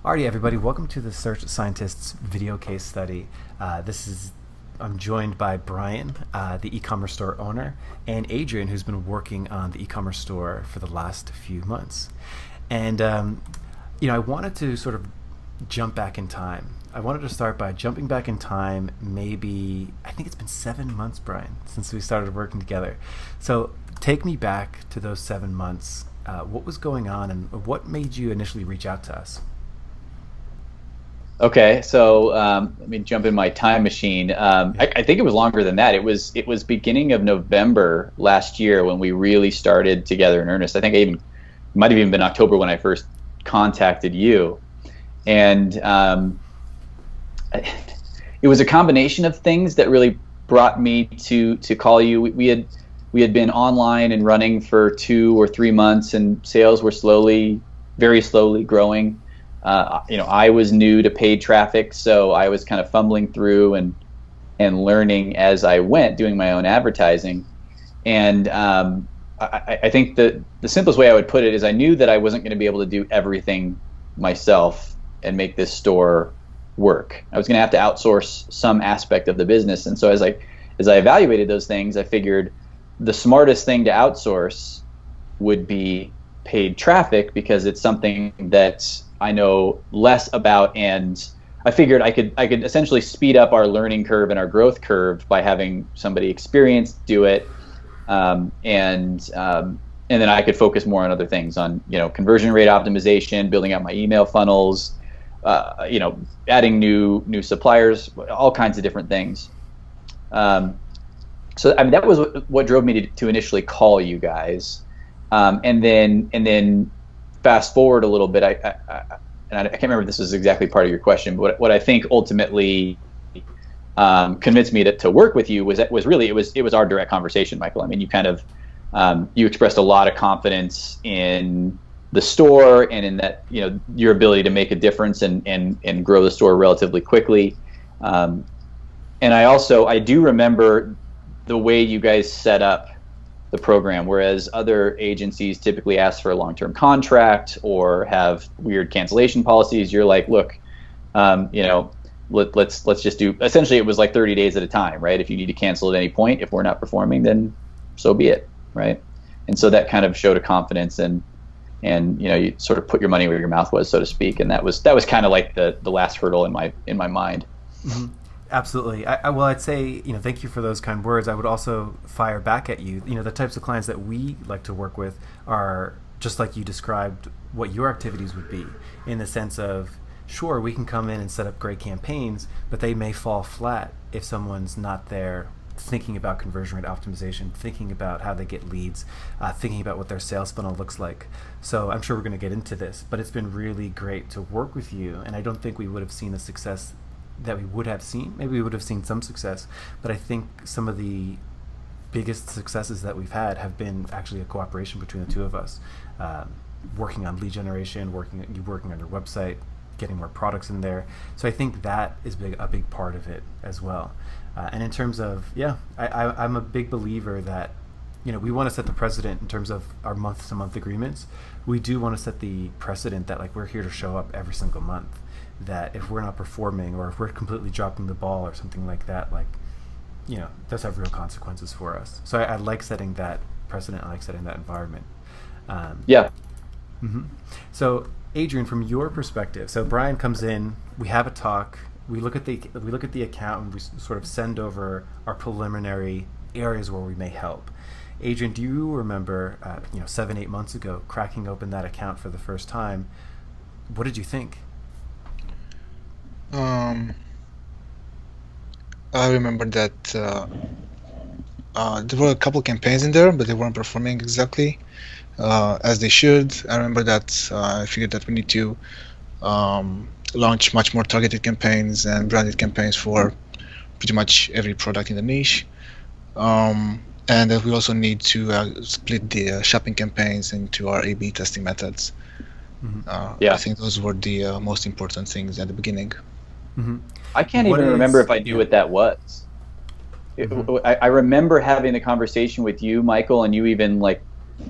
Alrighty, everybody, welcome to the Search Scientists video case study. I'm joined by Brian, the e-commerce store owner, and Adrian, who's been working on the e-commerce store for the last few months. And I wanted to sort of jump back in time. I wanted to start by jumping back in time. Maybe I think it's been 7 months, Brian, since we started working together. So take me back to those 7 months. What was going on, and what made you initially reach out to us? Okay, so let me jump in my time machine. I think it was longer than that. It was beginning of November last year when we really started together in earnest. I think it might have even been October when I first contacted you, and it was a combination of things that really brought me to call you. We had been online and running for 2 or 3 months, and sales were very slowly growing. I was new to paid traffic, so I was kind of fumbling through and learning as I went, doing my own advertising. And I think the simplest way I would put it is I knew that I wasn't going to be able to do everything myself and make this store work. I was going to have to outsource some aspect of the business. And so as I evaluated those things, I figured the smartest thing to outsource would be paid traffic, because it's something that I know less about, and I figured I could essentially speed up our learning curve and our growth curve by having somebody experienced do it, and then I could focus more on other things, on conversion rate optimization, building out my email funnels, adding new suppliers, all kinds of different things. So that was what drove me to initially call you guys, and then fast forward a little bit, I can't remember if this is exactly part of your question, but what I think ultimately convinced me to work with you was really it was our direct conversation, Michael. I mean, you kind of you expressed a lot of confidence in the store and in that your ability to make a difference and grow the store relatively quickly. And I do remember the way you guys set up the program, whereas other agencies typically ask for a long-term contract or have weird cancellation policies. You're like, look, let's just do. Essentially, it was like 30 days at a time, right? If you need to cancel at any point, if we're not performing, then so be it, right? And so that kind of showed a confidence, and you sort of put your money where your mouth was, so to speak. And that was kind of like the last hurdle in my mind. Mm-hmm. Absolutely. I'd say, thank you for those kind words. I would also fire back at you. The types of clients that we like to work with are just like you described what your activities would be, in the sense of, sure, we can come in and set up great campaigns, but they may fall flat if someone's not there thinking about conversion rate optimization, thinking about how they get leads, thinking about what their sales funnel looks like. So I'm sure we're going to get into this, but it's been really great to work with you, and I don't think we would have seen the success that we would have seen. Maybe we would have seen some success, but I think some of the biggest successes that we've had have been actually a cooperation between the two of us, working on lead generation, working on your website, getting more products in there. So I think that is a big part of it as well. And in terms of, I'm a big believer that we want to set the precedent in terms of our month-to-month agreements. We do want to set the precedent that we're here to show up every single month, that if we're not performing or if we're completely dropping the ball or something like that, does have real consequences for us. So I like setting that precedent. I like setting that environment. Yeah. Mm-hmm. So Adrian, from your perspective, so Brian comes in, we have a talk, we look at the account, and we sort of send over our preliminary areas where we may help. Adrian, do you remember 7-8 months ago cracking open that account for the first time? What did you think? I remember that there were a couple campaigns in there, but they weren't performing exactly as they should. I remember that I figured that we need to launch much more targeted campaigns and branded campaigns for pretty much every product in the niche. And that we also need to split the shopping campaigns into our A/B testing methods. Mm-hmm. I think those were the most important things at the beginning. Mm-hmm. I can't even remember if I knew what that was. Mm-hmm. I remember having the conversation with you, Michael, and you even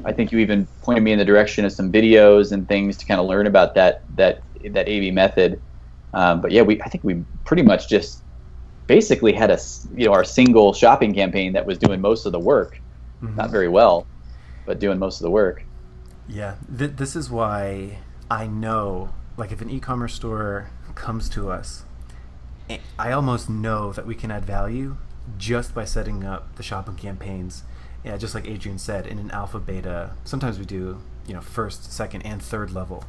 I think you even pointed me in the direction of some videos and things to kind of learn about that that A/B method. But yeah, I think we pretty much just basically had our single shopping campaign that was doing most of the work, not very well, but doing most of the work. Yeah, this is why I know, like, if an e-commerce store comes to us, I almost know that we can add value just by setting up the shopping campaigns. Yeah, just like Adrian said, in an alpha, beta. Sometimes we do, first, second, and third level,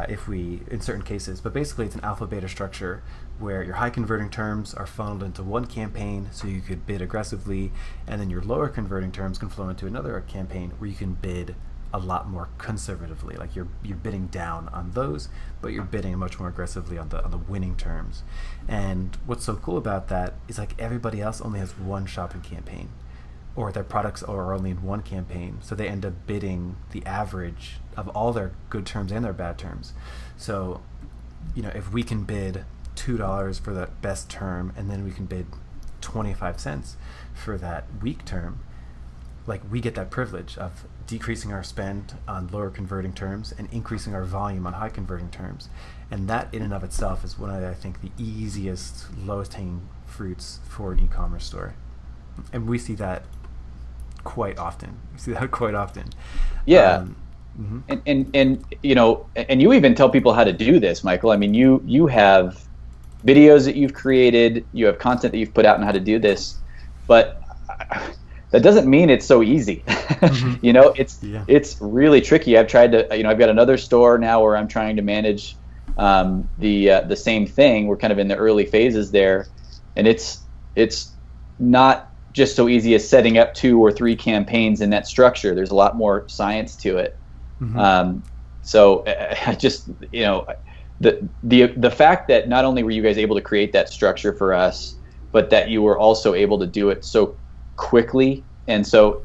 in certain cases. But basically, it's an alpha, beta structure where your high converting terms are funneled into one campaign, so you could bid aggressively, and then your lower converting terms can flow into another campaign where you can bid a lot more conservatively. Like you're bidding down on those, but you're bidding much more aggressively on the winning terms. And what's so cool about that is, like, everybody else only has one shopping campaign, or their products are only in one campaign, so they end up bidding the average of all their good terms and their bad terms. So, if we can bid $2 for that best term, and then we can bid 25 cents for that weak term, like, we get that privilege of decreasing our spend on lower converting terms and increasing our volume on high converting terms. And that in and of itself is one of, I think, the easiest, lowest hanging fruits for an e-commerce store. And we see that quite often. Yeah. And you even tell people how to do this, Michael. I mean, you have videos that you've created, you have content that you've put out on how to do this, but that doesn't mean it's so easy. It's really tricky. I've tried to, I've got another store now where I'm trying to manage the same thing. We're kind of in the early phases there, and it's not just so easy as setting up 2 or 3 campaigns in that structure. There's a lot more science to it. So I just, the fact that not only were you guys able to create that structure for us, but that you were also able to do it so quickly. And so,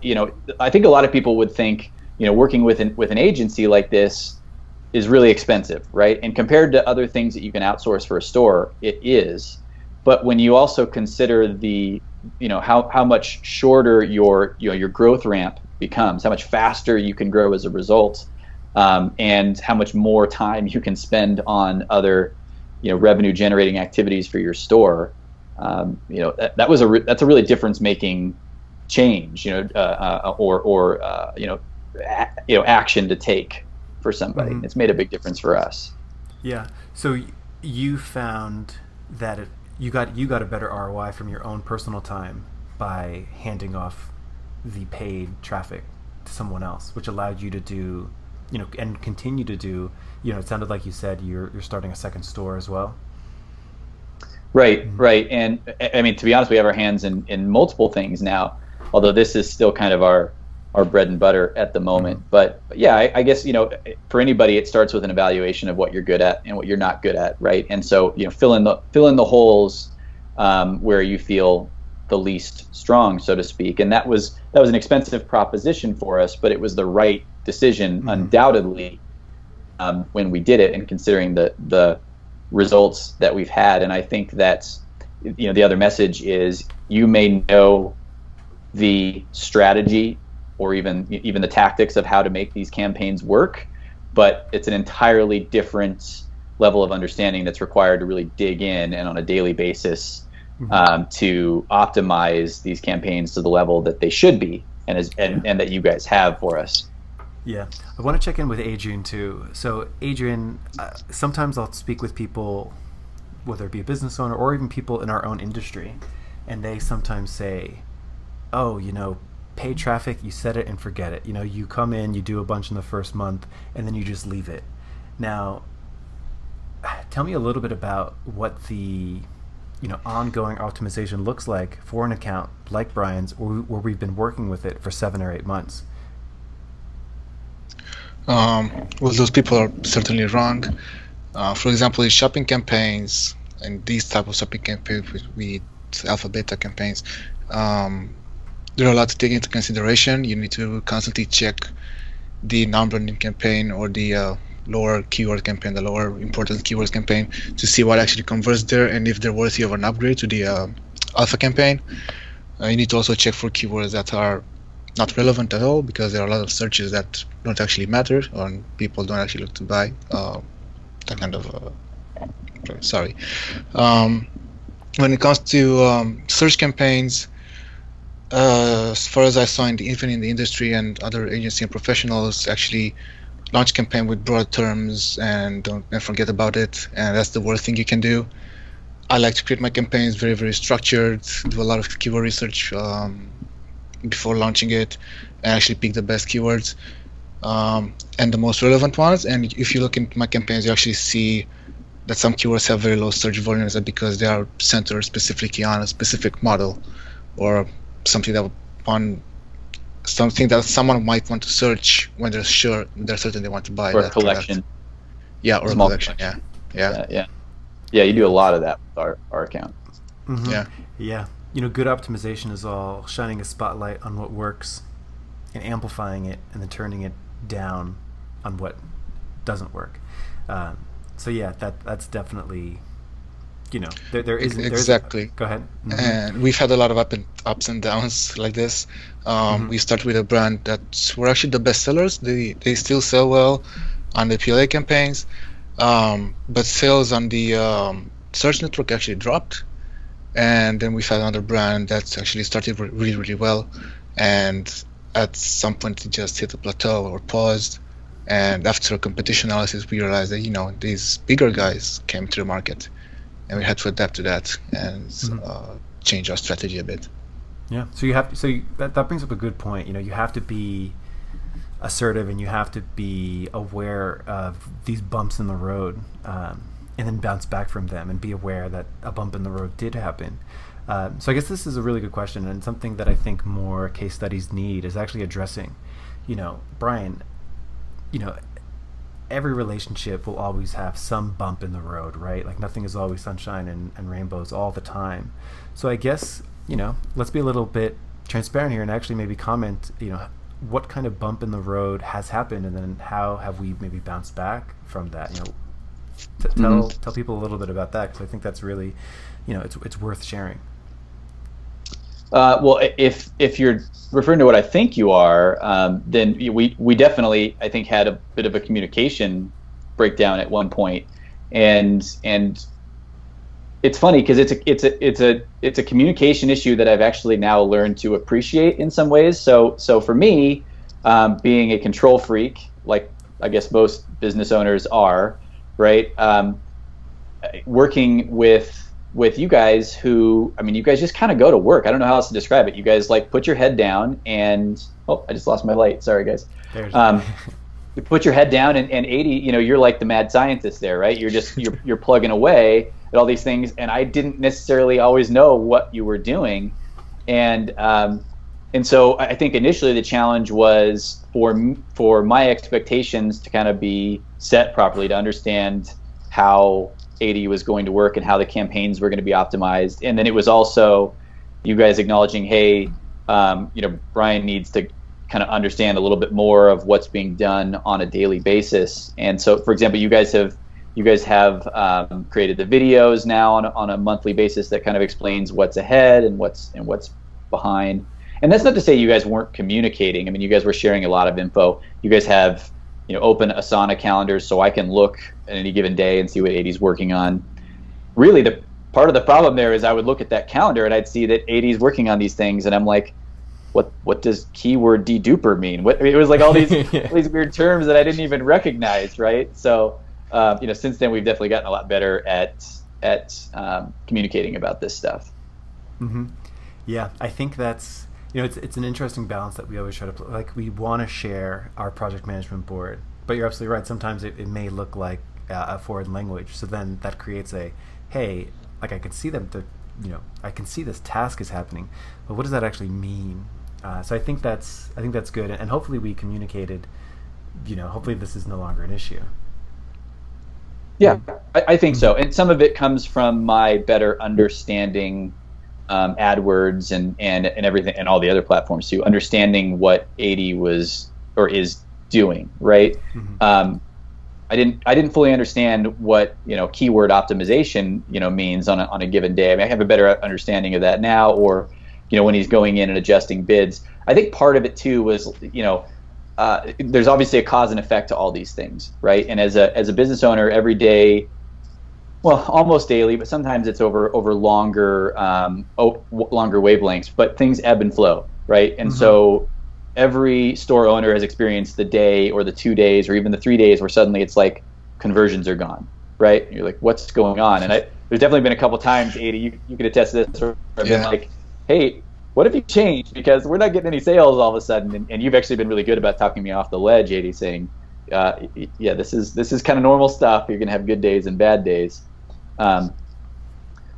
I think a lot of people would think, working with an agency like this is really expensive, right? And compared to other things that you can outsource for a store, it is. But when you also consider the, how much shorter your growth ramp becomes, how much faster you can grow as a result, and how much more time you can spend on other, revenue generating activities for your store, that's a really difference making change, action to take for somebody. It's made a big difference for us. Yeah. So you found that you got a better ROI from your own personal time by handing off the paid traffic to someone else, which allowed you to do, and continue to do, it sounded like you said you're starting a second store as well. Right. And I mean, to be honest, we have our hands in multiple things now, although this is still kind of our bread and butter at the moment. But yeah, I guess, for anybody, it starts with an evaluation of what you're good at and what you're not good at, right? And so, fill in the holes where you feel the least strong, so to speak. And that was an expensive proposition for us, but it was the right decision, undoubtedly, when we did it, and considering the results that we've had. And I think that's, the other message is, you may know the strategy or even the tactics of how to make these campaigns work, but it's an entirely different level of understanding that's required to really dig in and on a daily basis to optimize these campaigns to the level that they should be, and that you guys have for us. Yeah, I want to check in with Adrian too. So Adrian, sometimes I'll speak with people, whether it be a business owner or even people in our own industry, and they sometimes say, oh, paid traffic, you set it and forget it. You come in, you do a bunch in the first month, and then you just leave it. Now, tell me a little bit about what the ongoing optimization looks like for an account like Brian's, where we've been working with it for 7 or 8 months. Well, those people are certainly wrong. For example, in shopping campaigns and these type of shopping campaigns with alpha beta campaigns, there are a lot to take into consideration. You need to constantly check the non-branding campaign or the lower keyword campaign, the lower important keywords campaign, to see what actually converts there and if they're worthy of an upgrade to the alpha campaign. You need to also check for keywords that are not relevant at all, because there are a lot of searches that don't actually matter, or people don't actually look to buy that kind of sorry. When it comes to search campaigns, as far as I saw, even in the industry and other agency and professionals, actually launch campaign with broad terms and don't forget about it, and that's the worst thing you can do. I like to create my campaigns very, very structured, do a lot of keyword research before launching it, and actually pick the best keywords and the most relevant ones. And if you look into my campaigns, you actually see that some keywords have very low search volumes because they are centered specifically on a specific model or something that someone might want to search when they're certain they want to buy or that collection. Product. Yeah, or a collection. Yeah, you do a lot of that with our account. Mm-hmm. Yeah. Good optimization is all shining a spotlight on what works and amplifying it and then turning it down on what doesn't work. So yeah, that's definitely, there is exactly. Go ahead. Mm-hmm. And we've had a lot of ups and downs like this. We started with a brand that were actually the best sellers. They still sell well on the PLA campaigns, but sales on the search network actually dropped. And then we've had another brand that's actually started really, really well, and at some point it just hit a plateau or paused. And after a competition analysis, we realized that these bigger guys came to the market, and we had to adapt to that and change our strategy a bit. Yeah. So that brings up a good point. You have to be assertive and you have to be aware of these bumps in the road, and then bounce back from them and be aware that a bump in the road did happen. So I guess this is a really good question, and something that I think more case studies need is actually addressing. Brian, every relationship will always have some bump in the road, right? Like nothing is always sunshine and rainbows all the time. So I guess, let's be a little bit transparent here and actually maybe comment, what kind of bump in the road has happened, and then how have we maybe bounced back from that? Tell people a little bit about that, because I think that's really, it's worth sharing. Well, if you're referring to what I think you are, then we definitely, I think, had a bit of a communication breakdown at one point, and it's funny because it's a communication issue that I've actually now learned to appreciate in some ways. So for me, being a control freak, like I guess most business owners are, right? Working with you guys who, you guys just kind of go to work. I don't know how else to describe it. You guys put your head down and, I just lost my light. Sorry, guys. You put your head down and 80, you're like the mad scientist there, right? You're plugging away at all these things. And I didn't necessarily always know what you were doing. And so I think initially the challenge was for my expectations to kind of be set properly, to understand how 80 was going to work and how the campaigns were going to be optimized. And then it was also you guys acknowledging, hey, Brian needs to kind of understand a little bit more of what's being done on a daily basis. And so, for example, you guys have created the videos now on a monthly basis that kind of explains what's ahead and what's behind. And that's not to say you guys weren't communicating. You guys were sharing a lot of info. You guys have open Asana calendars so I can look at any given day and see what 80's working on. Really, the part of the problem there is I would look at that calendar and I'd see that 80's working on these things, and I'm like, what does keyword deduper mean? It was like all these all these weird terms that I didn't even recognize, right? So since then we've definitely gotten a lot better at communicating about this stuff. Mm-hmm. Yeah, I think that's it's an interesting balance that we always try to play. Like, we want to share our project management board, but you're absolutely right. Sometimes it may look like a foreign language. So then that creates hey, like I can see I can see this task is happening, but what does that actually mean? So I think that's good, and hopefully we communicated. Hopefully this is no longer an issue. Yeah, I think so, and some of it comes from my better understanding AdWords and everything, and all the other platforms too, understanding what 80 was or is doing, right? Mm-hmm. I didn't fully understand what keyword optimization means on a given day. I have a better understanding of that now, or when he's going in and adjusting bids. I think part of it too was there's obviously a cause and effect to all these things, right? And as a business owner, every day, well, almost daily, but sometimes it's over longer longer wavelengths. But things ebb and flow, right? And so every store owner has experienced the day or the 2 days or even the 3 days where suddenly it's like conversions are gone, right? And you're like, what's going on? And there's definitely been a couple times, Adi, you could attest to this, where I've been like, hey, what if you changed? Because we're not getting any sales all of a sudden. And you've actually been really good about talking me off the ledge, Adi, saying, yeah, this is kind of normal stuff. You're going to have good days and bad days. But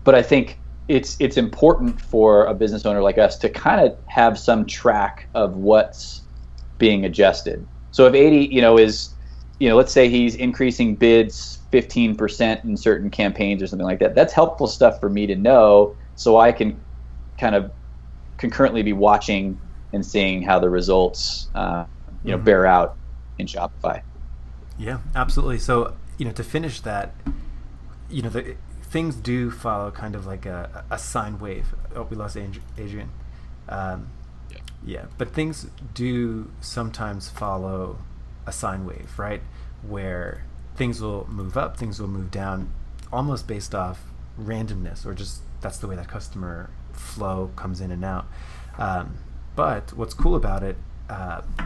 I think it's important for a business owner like us to kind of have some track of what's being adjusted. So if 80, is, let's say he's increasing bids 15% in certain campaigns or something like that, that's helpful stuff for me to know, so I can kind of concurrently be watching and seeing how the results, bear out in Shopify. Yeah, absolutely. So, to finish that, things do follow kind of like a sine wave. Oh, we lost Adrian. Yeah, but things do sometimes follow a sine wave, right? Where things will move up, things will move down, almost based off randomness, or just that's the way that customer flow comes in and out. But what's cool about it,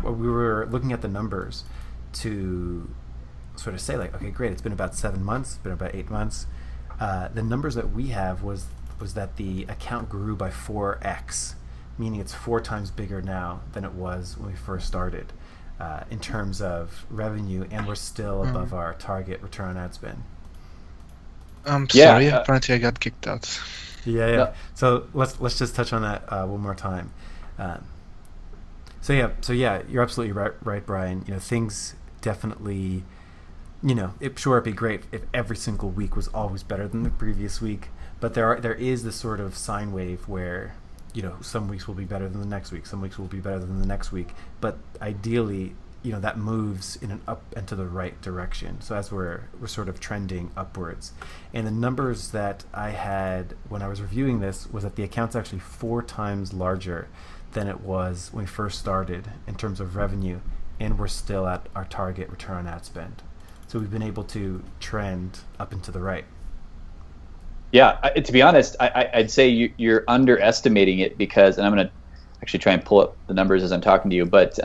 we were looking at the numbers to sort of say like, okay, great, it's been about 7 months, it's been about 8 months. The numbers that we have was that the account grew by 4x, meaning it's 4 times bigger now than it was when we first started in terms of revenue, and we're still above our target return on ad spend. Sorry, apparently I got kicked out. Yeah. No. So let's just touch on that one more time. So yeah, you're absolutely right, Brian. Things definitely, it'd be great if every single week was always better than the previous week. But there is this sort of sine wave where, some weeks will be better than the next week, some weeks will be better than the next week. But ideally, that moves in an up and to the right direction. So as we're sort of trending upwards. And the numbers that I had when I was reviewing this was that the account's actually 4 times larger than it was when we first started in terms of revenue, and we're still at our target return on ad spend. So we've been able to trend up and to the right. Yeah, to be honest, I'd say you're underestimating it, because, and I'm going to actually try and pull up the numbers as I'm talking to you, but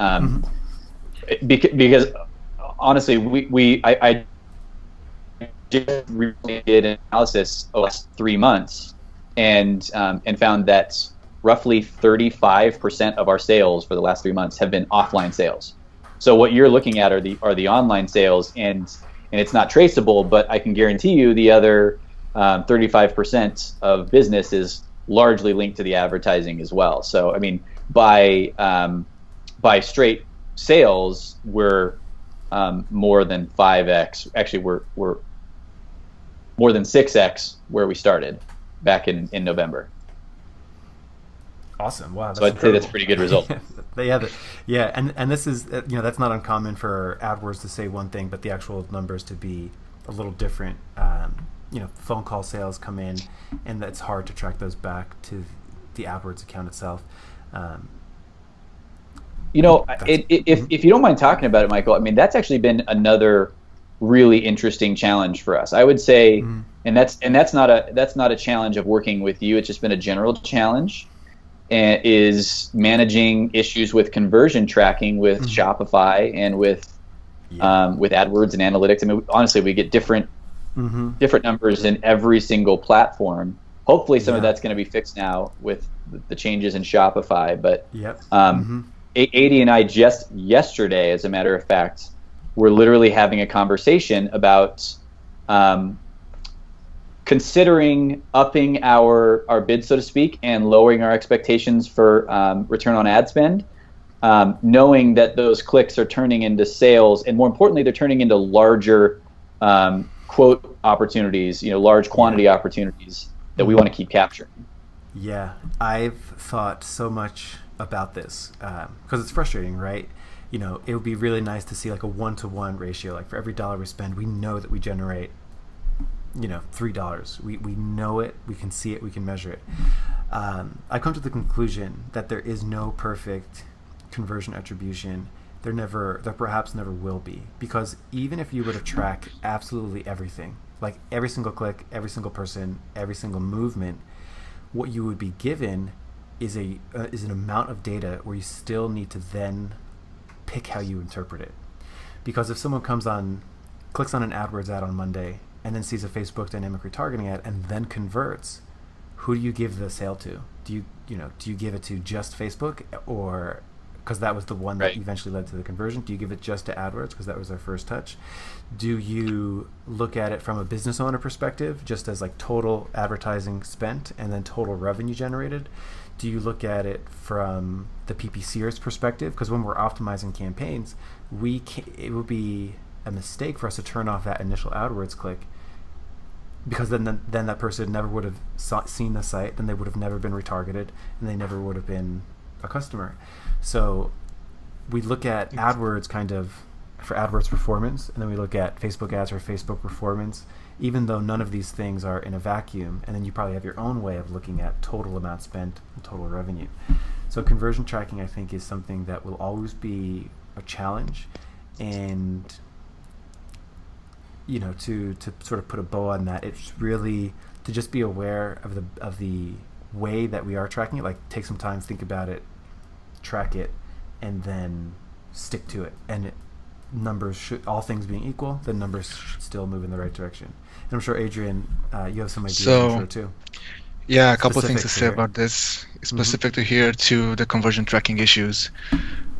because honestly, I just recently did an analysis over the last 3 months and found that roughly 35% of our sales for the last 3 months have been offline sales. So what you're looking at are the online sales, and it's not traceable, but I can guarantee you the other 35% of business is largely linked to the advertising as well. So I mean, by straight sales, we're more than 5x. Actually, we're more than 6x where we started back in November. Awesome! Wow. So I'd say that's a pretty good result. Yeah, and this is that's not uncommon for AdWords to say one thing, but the actual numbers to be a little different. Phone call sales come in, and it's hard to track those back to the AdWords account itself. If you don't mind talking about it, Michael, I mean, that's actually been another really interesting challenge for us. I would say, and that's not a challenge of working with you. It's just been a general challenge, and is managing issues with conversion tracking with Shopify and with AdWords and analytics. I mean, honestly, we get different numbers in every single platform. Hopefully, some of that's going to be fixed now with the changes in Shopify. But Adi and I just yesterday, as a matter of fact, were literally having a conversation about considering upping our bid, so to speak, and lowering our expectations for return on ad spend, knowing that those clicks are turning into sales, and more importantly, they're turning into larger quote opportunities, large quantity opportunities that we want to keep capturing. Yeah, I've thought so much about this because it's frustrating, right? It would be really nice to see like a 1-to-1 ratio. Like for every dollar we spend, we know that we generate, $3. We know it, we can see it, we can measure it. I've come to the conclusion that there is no perfect conversion attribution, there perhaps never will be, because even if you were to track absolutely everything, like every single click, every single person, every single movement, what you would be given is an amount of data where you still need to then pick how you interpret it. Because if someone clicks on an AdWords ad on Monday and then sees a Facebook dynamic retargeting ad and then converts, who do you give the sale to? Do you give it to just Facebook, or because that was the one that eventually led to the conversion? Do you give it just to AdWords because that was their first touch? Do you look at it from a business owner perspective, just as like total advertising spent and then total revenue generated? Do you look at it from the PPCer's perspective? Because when we're optimizing campaigns, it would be a mistake for us to turn off that initial AdWords click, because then that person never would have seen the site, then they would have never been retargeted, and they never would have been a customer. So we look at AdWords kind of for AdWords performance, and then we look at Facebook ads for Facebook performance, even though none of these things are in a vacuum. And then you probably have your own way of looking at total amount spent and total revenue. So conversion tracking, I think, is something that will always be a challenge. And to sort of put a bow on that, it's really to just be aware of the way that we are tracking it. Like, take some time, think about it, track it, and then stick to it. And numbers should, all things being equal, the numbers should still move in the right direction. And I'm sure, Adrian, you have some ideas, I'm sure, too. Yeah, a couple of things to say about this, specific to here, to the conversion tracking issues.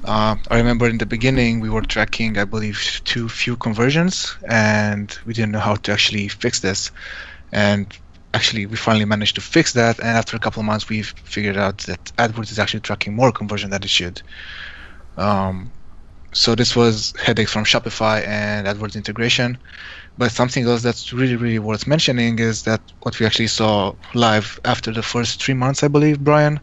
I remember in the beginning we were tracking, I believe, too few conversions, and we didn't know how to actually fix this. And actually, we finally managed to fix that, and after a couple of months, we've figured out that AdWords is actually tracking more conversion than it should. So this was headaches from Shopify and AdWords integration. But something else that's really, really worth mentioning is that what we actually saw live after the first 3 months, I believe, Brian,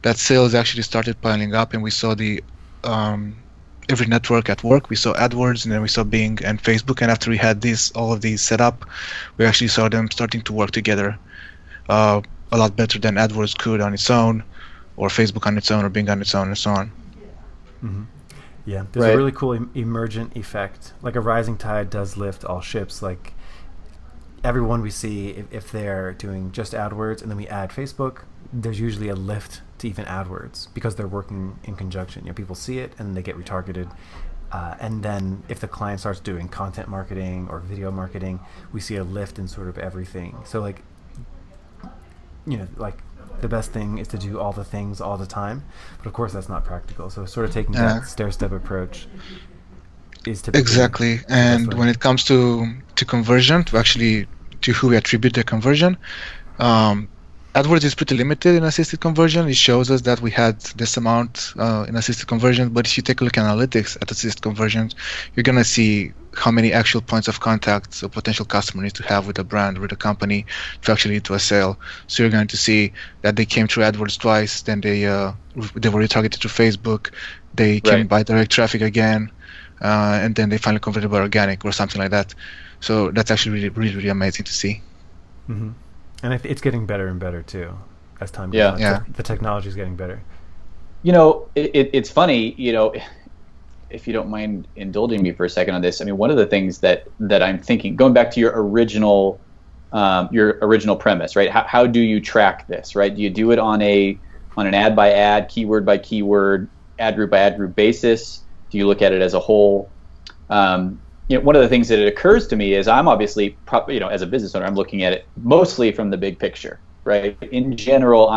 that sales actually started piling up, and we saw the every network at work. We saw AdWords, and then we saw Bing and Facebook. And after we had all of these set up, we actually saw them starting to work together a lot better than AdWords could on its own, or Facebook on its own, or Bing on its own, and so on. Mm-hmm. Yeah, there's a really cool emergent effect. Like a rising tide does lift all ships. Like everyone we see, if they're doing just AdWords and then we add Facebook, there's usually a lift to even AdWords because they're working in conjunction. People see it and they get retargeted. And then if the client starts doing content marketing or video marketing, we see a lift in sort of everything. So like the best thing is to do all the things all the time, but of course that's not practical. So sort of taking that stair-step approach is typically exactly. And when it comes to conversion, to who we attribute the conversion, AdWords is pretty limited in assisted conversion. It shows us that we had this amount in assisted conversion, but if you take a look at analytics at assisted conversions, you're going to see how many actual points of contact a potential customer needs to have with a brand, with a company, to actually lead to a sale. So you're going to see that they came through AdWords twice, then they were retargeted to Facebook, they came by direct traffic again, and then they finally converted by organic or something like that. So that's actually really, really, really amazing to see. Mm-hmm. And it's getting better and better too as time goes on. Yeah. The technology is getting better. It's funny, if you don't mind indulging me for a second on this. I mean, one of the things that I'm thinking, going back to your original premise, right? How do you track this, right? Do you do it on an ad by ad, keyword by keyword, ad group basis? Do you look at it as a whole? One of the things that it occurs to me is I'm obviously, as a business owner, I'm looking at it mostly from the big picture, right? In general,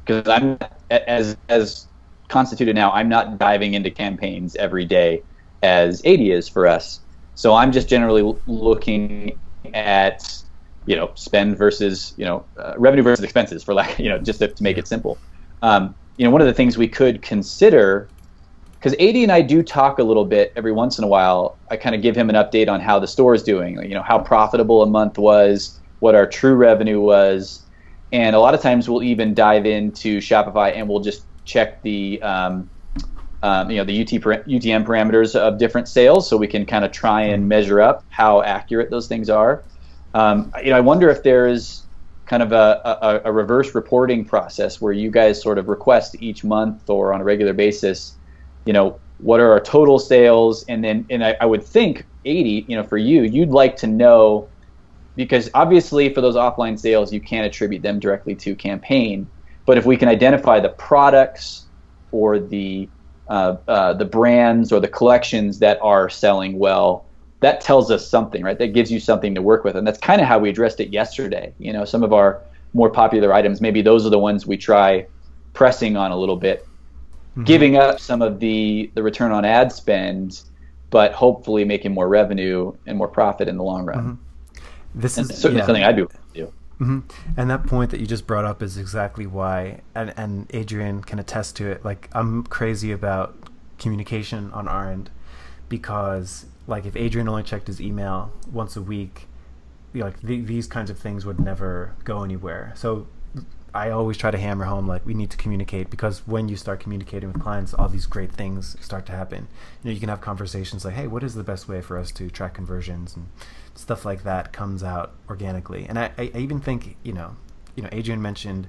because I'm as constituted now, I'm not diving into campaigns every day as 80 is for us. So I'm just generally looking at, spend versus, revenue versus expenses, for just to make it simple. One of the things we could consider, because AD and I do talk a little bit every once in a while. I kind of give him an update on how the store is doing, how profitable a month was, what our true revenue was, and a lot of times we'll even dive into Shopify and we'll just check the UTM parameters of different sales, so we can kind of try and measure up how accurate those things are. I wonder if there is kind of a reverse reporting process where you guys sort of request each month or on a regular basis, what are our total sales, and I would think 80, for you, you'd like to know, because obviously for those offline sales, you can't attribute them directly to campaign, but if we can identify the products or the brands or the collections that are selling well, that tells us something, right? That gives you something to work with, and that's kind of how we addressed it yesterday. Some of our more popular items, maybe those are the ones we try pressing on a little bit, giving up some of the return on ad spend, but hopefully making more revenue and more profit in the long run. This is certainly something I'd be willing to do. And that point that you just brought up is exactly why, and Adrian can attest to it. Like, I'm crazy about communication on our end, because like if Adrian only checked his email once a week, these kinds of things would never go anywhere. So I always try to hammer home, like, we need to communicate, because when you start communicating with clients, all these great things start to happen. You can have conversations like, hey, what is the best way for us to track conversions, and stuff like that comes out organically. And I even think, Adrian mentioned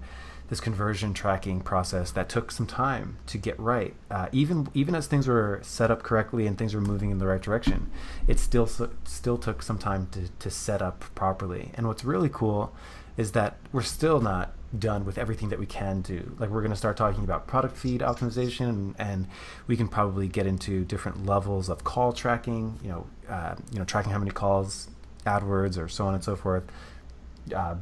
this conversion tracking process that took some time to get right. Even as things were set up correctly and things were moving in the right direction, it still took some time to set up properly. And what's really cool is that we're still not done with everything that we can do. Like, we're going to start talking about product feed optimization, and we can probably get into different levels of call tracking, tracking how many calls AdWords or so on and so forth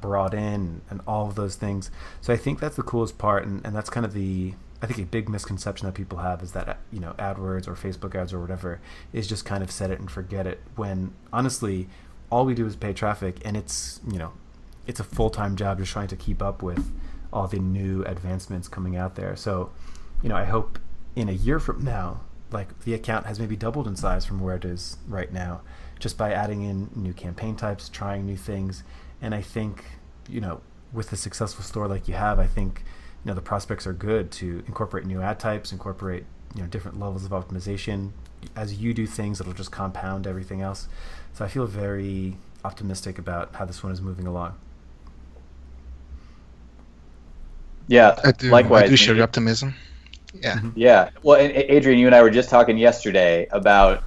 brought in, and all of those things. So I think that's the coolest part, and that's kind of I think a big misconception that people have is that AdWords or Facebook ads or whatever is just kind of set it and forget it, when honestly all we do is pay traffic, and it's a full-time job just trying to keep up with all the new advancements coming out there. So I hope in a year from now, like, the account has maybe doubled in size from where it is right now, just by adding in new campaign types, trying new things. And I think, with a successful store like you have, I think, the prospects are good to incorporate new ad types, incorporate, different levels of optimization. As you do things, it'll just compound everything else. So I feel very optimistic about how this one is moving along. Yeah, likewise. I do share your optimism. Yeah. Yeah. Well, and Adrian, you and I were just talking yesterday about,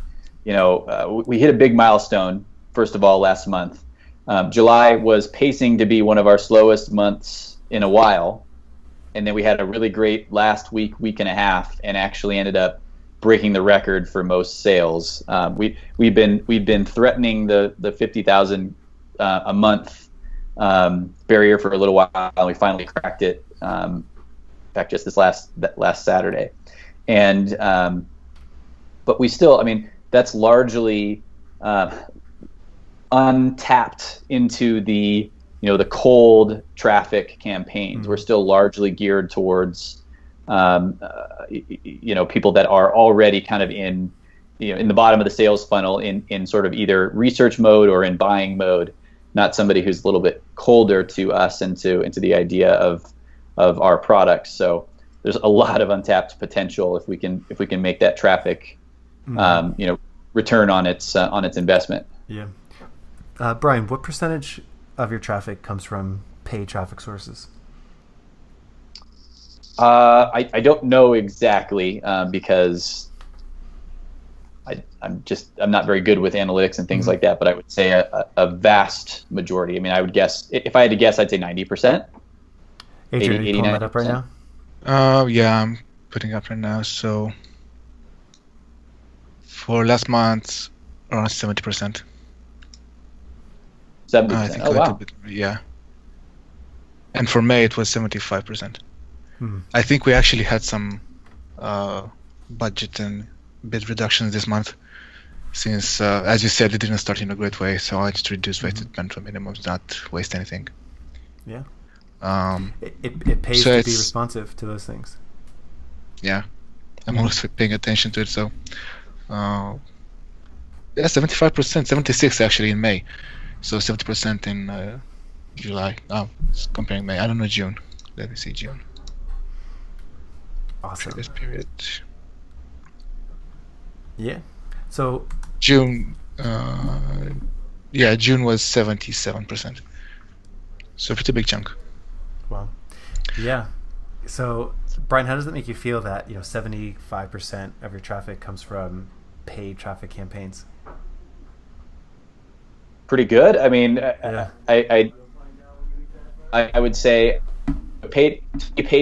we hit a big milestone, first of all, last month. July was pacing to be one of our slowest months in a while. And then we had a really great last week and a half, and actually ended up breaking the record for most sales. We've been threatening the 50,000 a month barrier for a little while, and we finally cracked it. In fact, just this last Saturday, and but we still, that's largely untapped into the the cold traffic campaigns. We're still largely geared towards people that are already kind of in in the bottom of the sales funnel, in sort of either research mode or in buying mode, not somebody who's a little bit colder to us and into the idea of our products. So there's a lot of untapped potential if we can make that traffic return on its investment. Yeah. Brian, what percentage of your traffic comes from paid traffic sources? I don't know exactly, because I'm not very good with analytics and things like that, but I would say a vast majority. I would guess, if I had to guess, I'd say 90%. Adrian, are you pulling that up right now? Yeah, I'm putting up right now. So for last month, around 70%. 70%. I think oh, wow. Bit, yeah. And for May, it was 75%. I think we actually had some budget and bid reductions this month, since, as you said, it didn't start in a great way. So I just reduced wasted spend to minimums, not waste anything. Yeah. It pays to be responsive to those things. Yeah, I'm always paying attention to it. So, yeah, 75%, 76% actually in May. So 70% in July. Oh, comparing May. I don't know June. Let me see June. Awesome. This period. Yeah. So June. June was 77%. So pretty big chunk. Wow. Yeah. So, Brian, how does it make you feel that 75% of your traffic comes from paid traffic campaigns? Pretty good. I mean, Yeah. I would say paid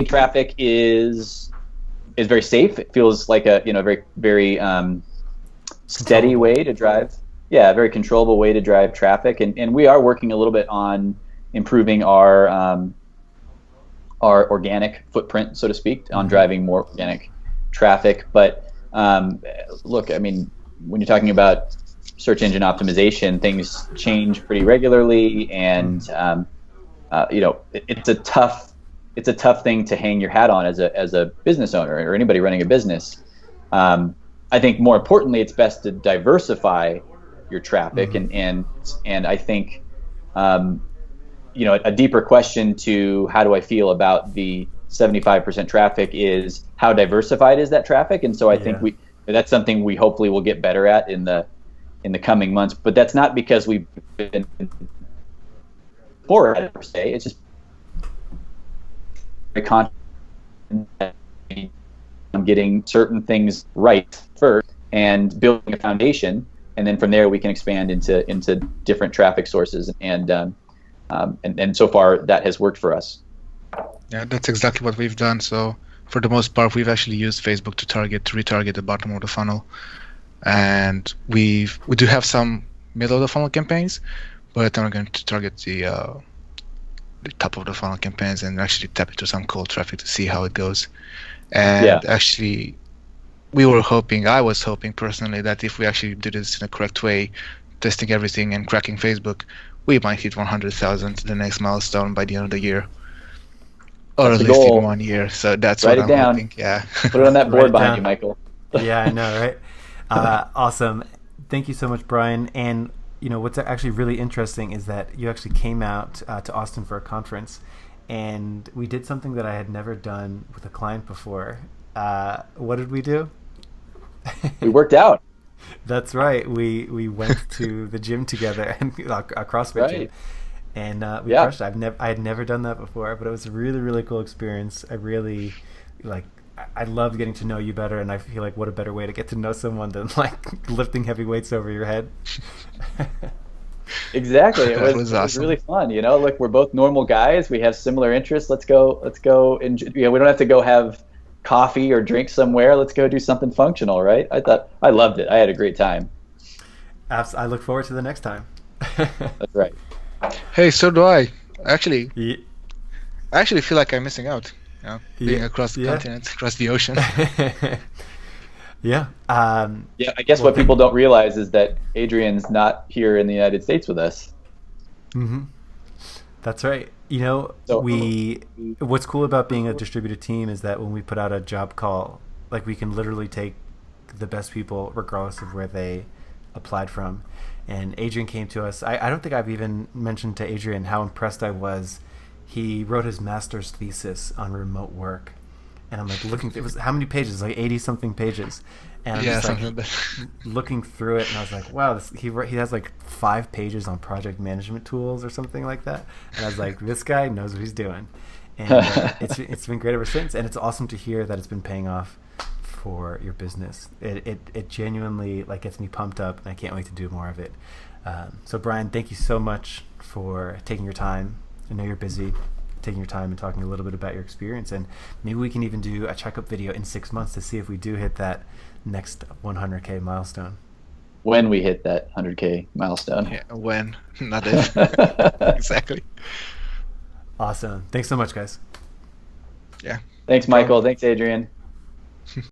traffic is very safe. It feels like a very very steady way to drive. Yeah, a very controllable way to drive traffic, and we are working a little bit on improving our organic footprint, so to speak, on driving more organic traffic. But look, I mean, when you're talking about search engine optimization, things change pretty regularly, and it's a tough thing to hang your hat on as a business owner or anybody running a business. I think more importantly, it's best to diversify your traffic, and I think a deeper question to how do I feel about the 75% traffic is how diversified is that traffic, and so I think that's something we hopefully will get better at in the coming months. But that's not because we've been poor at it per se. It's just very confident that I'm getting certain things right first and building a foundation, and then from there we can expand into different traffic sources, and so far that has worked for us. Yeah, that's exactly what we've done. So for the most part, we've actually used Facebook to retarget the bottom of the funnel, and we do have some middle of the funnel campaigns, but I'm going to target the top of the funnel campaigns and actually tap into some cold traffic to see how it goes. And actually, I was hoping personally that if we actually did this in a correct way, testing everything and cracking Facebook, we might hit 100,000, the next milestone, by the end of the year, or That's at the least goal. in 1 year. So that's Write what it I'm down. hoping. Yeah. Put it on that Write board it behind down. you, Michael. Yeah, I know, right? Awesome. Thank you so much, Brian. And what's actually really interesting is that you actually came out to Austin for a conference, and we did something that I had never done with a client before. What did we do? We worked out. That's right. We went to the gym together, and a CrossFit gym, and we crushed it. I had never done that before, but it was a really, really cool experience. I really I loved getting to know you better, and I feel like what a better way to get to know someone than lifting heavy weights over your head. Exactly. It was awesome. It was really fun. Look, we're both normal guys. We have similar interests. Let's go. Enjoy, we don't have to go have coffee or drink somewhere. Let's go do something functional, right? I loved it. I had a great time. I look forward to the next time. That's right. Hey, so do I. Actually, Yeah. I actually feel like I'm missing out. Being across the continent, across the ocean. Yeah. Yeah, I guess what people don't realize is that Adrian's not here in the United States with us. Mm-hmm. That's right. What's cool about being a distributed team is that when we put out a job call, we can literally take the best people regardless of where they applied from. And Adrian came to us. I don't think I've even mentioned to Adrian how impressed I was. He wrote his master's thesis on remote work. And I'm looking through, it was how many pages? 80 something pages. And I'm just looking through it, and I was like, wow, he has 5 pages on project management tools or something like that. And I was like, this guy knows what he's doing. And it's been great ever since. And it's awesome to hear that it's been paying off for your business. It genuinely gets me pumped up, and I can't wait to do more of it. So Brian, thank you so much for taking your time. I know you're busy, taking your time and talking a little bit about your experience, and maybe we can even do a checkup video in 6 months to see if we do hit that next 100K milestone. When we hit that 100K milestone. Yeah, when, not if. Exactly. Awesome. Thanks so much, guys. Yeah. Thanks, Michael. Thanks, Adrian.